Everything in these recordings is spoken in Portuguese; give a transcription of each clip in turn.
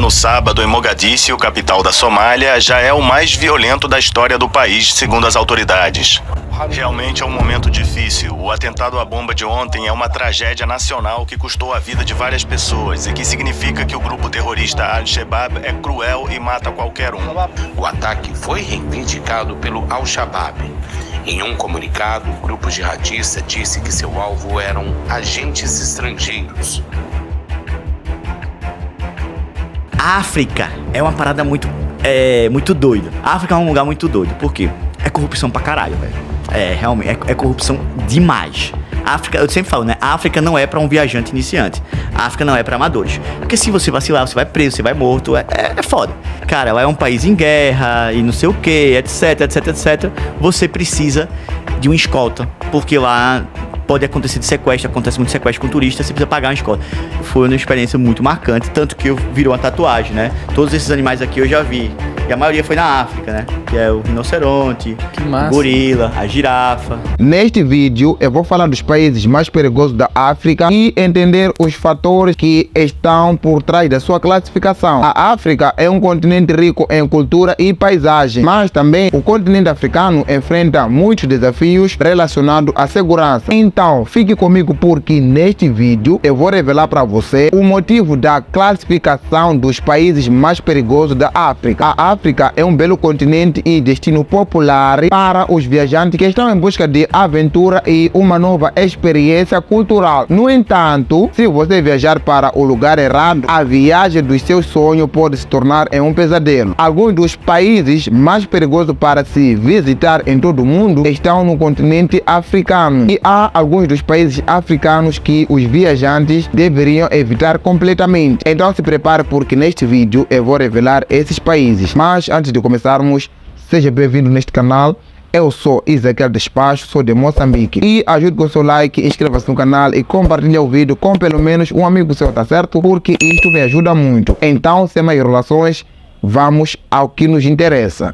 no sábado em Mogadíscio, capital da Somália, já é o mais violento da história do país, segundo as autoridades. Realmente é um momento difícil. O atentado à bomba de ontem é uma tragédia nacional que custou a vida de várias pessoas e que significa que o grupo terrorista Al-Shabaab é cruel e mata qualquer um. O ataque foi reivindicado pelo Al-Shabaab. Em um comunicado, o grupo jihadista disse que seu alvo eram agentes estrangeiros. A África é uma parada muito doida. A África é um lugar muito doido. Por quê? É corrupção pra caralho, velho. Realmente, é corrupção demais. A África, eu sempre falo, né? A África não é pra um viajante iniciante. A África não é pra amadores. Porque se você vacilar, você vai preso, você vai morto. É foda. Cara, lá é um país em guerra e não sei o que, etc, etc, etc. Você precisa de uma escolta. Porque lá pode acontecer de sequestro, acontece muito sequestro com turista, você precisa pagar uma escolta. Foi uma experiência muito marcante, tanto que virou uma tatuagem, né? Todos esses animais aqui eu já vi. E a maioria foi na África, né? Que é o rinoceronte, o gorila, a girafa. Neste vídeo eu vou falar dos países mais perigosos da África e entender os fatores que estão por trás da sua classificação. A África é um continente rico em cultura e paisagem, mas também o continente africano enfrenta muitos desafios relacionados à segurança. Então, fique comigo porque neste vídeo eu vou revelar para você o motivo da classificação dos países mais perigosos da África. A África é um belo continente e destino popular para os viajantes que estão em busca de aventura e uma nova experiência cultural. No entanto, se você viajar para o lugar errado, a viagem dos seus sonhos pode se tornar um pesadelo. Alguns dos países mais perigosos para se visitar em todo o mundo estão no continente africano. E há alguns dos países africanos que os viajantes deveriam evitar completamente. Então se prepare porque neste vídeo eu vou revelar esses países. Mas antes de começarmos, seja bem-vindo neste canal. Eu sou Ezequiel Despacho, sou de Moçambique. E ajude com o seu like, inscreva-se no canal e compartilhe o vídeo com pelo menos um amigo seu, tá certo? Porque isto me ajuda muito. Então, sem mais enrolações, vamos ao que nos interessa.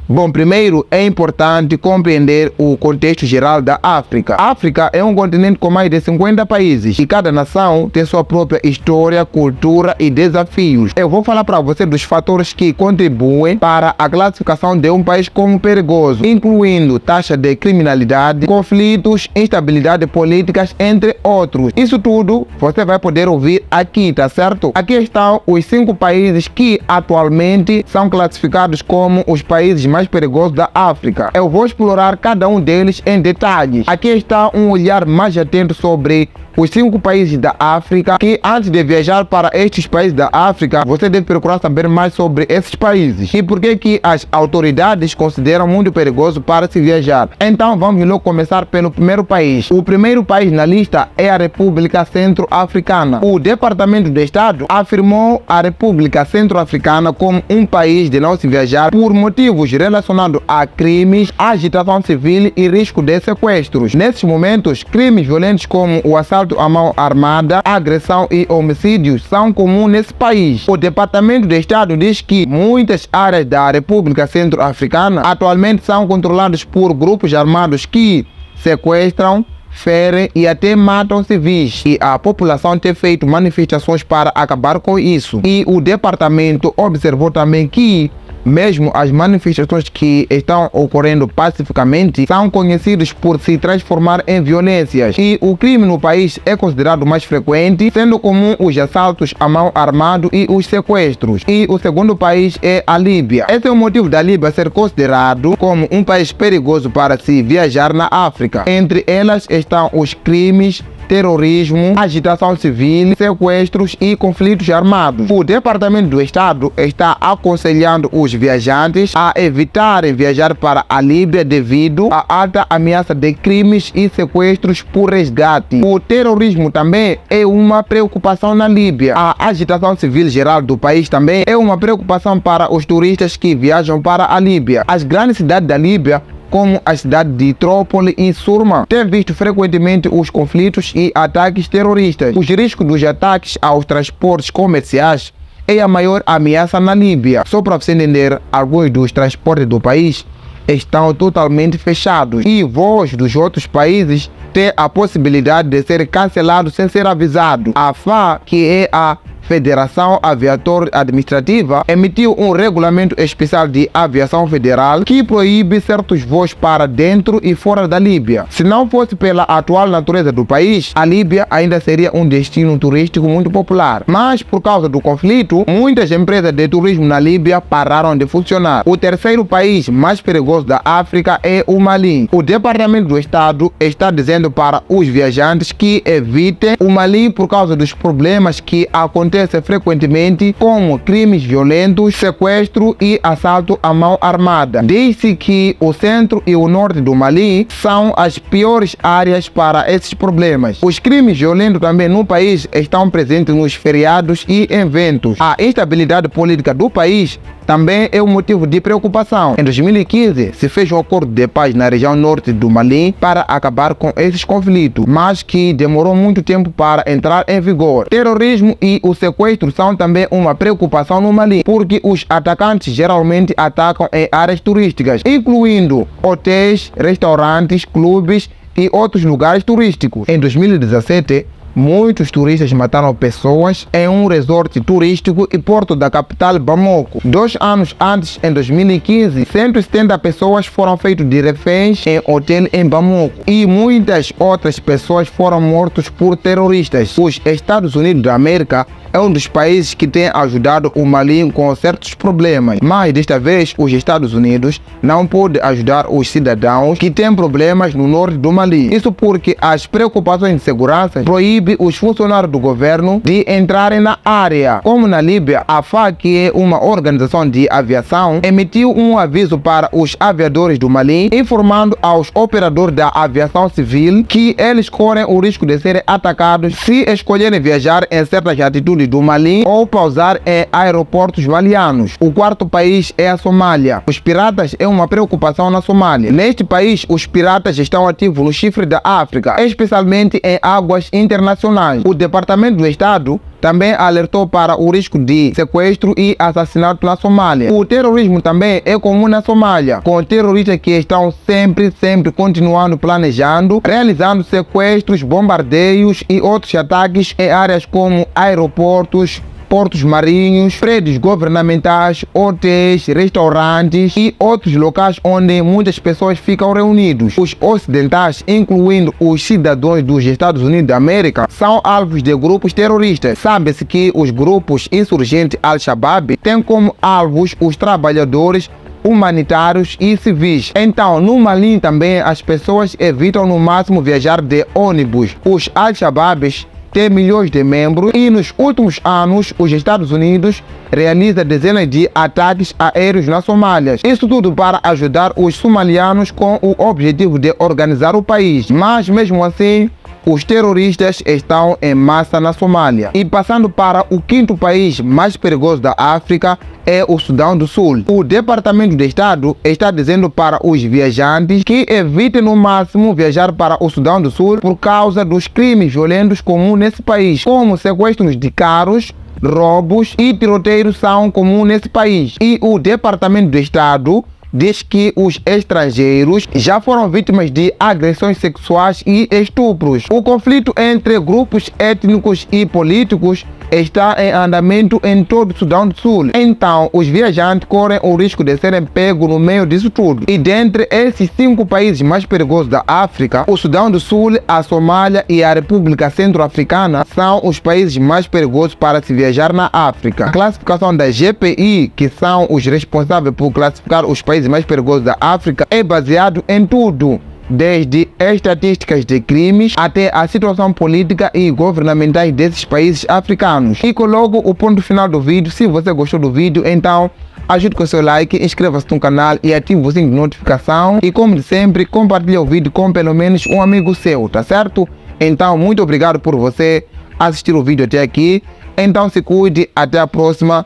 Bom, primeiro é importante compreender o contexto geral da África. A África é um continente com mais de 50 países e cada nação tem sua própria história, cultura e desafios. Eu vou falar para você dos fatores que contribuem para a classificação de um país como perigoso, incluindo taxa de criminalidade, conflitos, instabilidade políticas, entre outros. Isso tudo você vai poder ouvir aqui, tá certo? Aqui estão os 5 países que atualmente são classificados como os países mais perigosos da África. Eu vou explorar cada um deles em detalhes. Aqui está um olhar mais atento sobre os 5 países da África, que antes de viajar para estes países da África, você deve procurar saber mais sobre esses países e por que as autoridades consideram muito perigoso para se viajar. Então vamos logo começar pelo primeiro país. O primeiro país na lista é a República Centro-Africana. O Departamento de Estado afirmou a República Centro-Africana como um país de não se viajar por motivos relacionados a crimes, agitação civil e risco de sequestros. Nesses momentos, crimes violentos como o assalto à mão armada, agressão e homicídios são comuns nesse país. O Departamento de Estado diz que muitas áreas da República Centro-Africana atualmente são controladas por grupos armados que sequestram, ferem e até matam civis, e a população tem feito manifestações para acabar com isso. E o departamento observou também que mesmo as manifestações que estão ocorrendo pacificamente são conhecidas por se transformar em violências e o crime no país é considerado mais frequente, sendo comum os assaltos à mão armada e os sequestros. E o segundo país é a Líbia. Esse é o motivo da Líbia ser considerado como um país perigoso para se viajar na África. Entre elas estão os crimes, terrorismo, agitação civil, sequestros e conflitos armados. O Departamento do Estado está aconselhando os viajantes a evitarem viajar para a Líbia devido à alta ameaça de crimes e sequestros por resgate. O terrorismo também é uma preocupação na Líbia. A agitação civil geral do país também é uma preocupação para os turistas que viajam para a Líbia. As grandes cidades da Líbia, como a cidade de Trípoli e Surma, tem visto frequentemente os conflitos e ataques terroristas. Os riscos dos ataques aos transportes comerciais é a maior ameaça na Líbia. Só para você entender, alguns dos transportes do país estão totalmente fechados e voos dos outros países tem a possibilidade de ser cancelado sem ser avisado. A FAA, que é a Federação Aviatória Administrativa, emitiu um regulamento especial de aviação federal que proíbe certos voos para dentro e fora da Líbia. Se não fosse pela atual natureza do país, a Líbia ainda seria um destino turístico muito popular. Mas por causa do conflito, muitas empresas de turismo na Líbia pararam de funcionar. O terceiro país mais perigoso da África é o Mali. O Departamento do Estado está dizendo para os viajantes que evitem o Mali por causa dos problemas que acontecem frequentemente, como crimes violentos, sequestro e assalto à mão armada. Diz-se que o centro e o norte do Mali são as piores áreas para esses problemas. Os crimes violentos também no país estão presentes nos feriados e eventos. A instabilidade política do país também é um motivo de preocupação. Em 2015, se fez um acordo de paz na região norte do Mali para acabar com esses conflitos, mas que demorou muito tempo para entrar em vigor. Terrorismo e o sequestro são também uma preocupação no Mali, porque os atacantes geralmente atacam em áreas turísticas, incluindo hotéis, restaurantes, clubes e outros lugares turísticos. Em 2017, muitos turistas mataram pessoas em um resort turístico e porto da capital Bamako. 2 anos antes, em 2015, 170 pessoas foram feitas de reféns em hotel em Bamako e muitas outras pessoas foram mortas por terroristas. Os Estados Unidos da América é um dos países que tem ajudado o Mali com certos problemas, mas desta vez os Estados Unidos não podem ajudar os cidadãos que têm problemas no norte do Mali. Isso porque as preocupações de segurança proíbem os funcionários do governo de entrarem na área. Como na Líbia, a FAA, que é uma organização de aviação, emitiu um aviso para os aviadores do Mali, informando aos operadores da aviação civil que eles correm o risco de serem atacados se escolherem viajar em certas atitudes do Mali ou pousar em aeroportos malianos. O quarto país é a Somália. Os piratas é uma preocupação na Somália. Neste país, os piratas estão ativos no chifre da África, especialmente em águas internacionais. O Departamento do Estado também alertou para o risco de sequestro e assassinato na Somália. O terrorismo também é comum na Somália, com terroristas que estão sempre continuando planejando, realizando sequestros, bombardeios e outros ataques em áreas como aeroportos, portos marinhos, prédios governamentais, hotéis, restaurantes e outros locais onde muitas pessoas ficam reunidos. Os ocidentais, incluindo os cidadãos dos Estados Unidos da América, são alvos de grupos terroristas. Sabe-se que os grupos insurgentes Al-Shabaab têm como alvos os trabalhadores humanitários e civis. Então, no Mali também as pessoas evitam no máximo viajar de ônibus. Os Al-Shabaabs tem milhões de membros e nos últimos anos os Estados Unidos realizam dezenas de ataques aéreos na Somália. Isso tudo para ajudar os somalianos com o objetivo de organizar o país. Mas mesmo assim, os terroristas estão em massa na Somália. E passando para o quinto país mais perigoso da África, é o Sudão do Sul. O Departamento de Estado está dizendo para os viajantes que evitem no máximo viajar para o Sudão do Sul por causa dos crimes violentos comuns nesse país, como sequestros de carros, roubos e tiroteios são comuns nesse país. E o Departamento de Estado diz que os estrangeiros já foram vítimas de agressões sexuais e estupros. O conflito entre grupos étnicos e políticos está em andamento em todo o Sudão do Sul. Então, os viajantes correm o risco de serem pegos no meio disso tudo. E dentre esses 5 países mais perigosos da África, o Sudão do Sul, a Somália e a República Centro-Africana são os países mais perigosos para se viajar na África. A classificação da GPI, que são os responsáveis por classificar os países mais perigosos da África, é baseado em tudo, desde estatísticas de crimes até a situação política e governamental desses países africanos. E coloco o ponto final do vídeo. Se você gostou do vídeo, então ajude com seu like, inscreva-se no canal e ative o sininho de notificação. E como de sempre, compartilhe o vídeo com pelo menos um amigo seu, tá certo? Então, muito obrigado por você assistir o vídeo até aqui. Então se cuide, até a próxima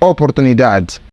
oportunidade.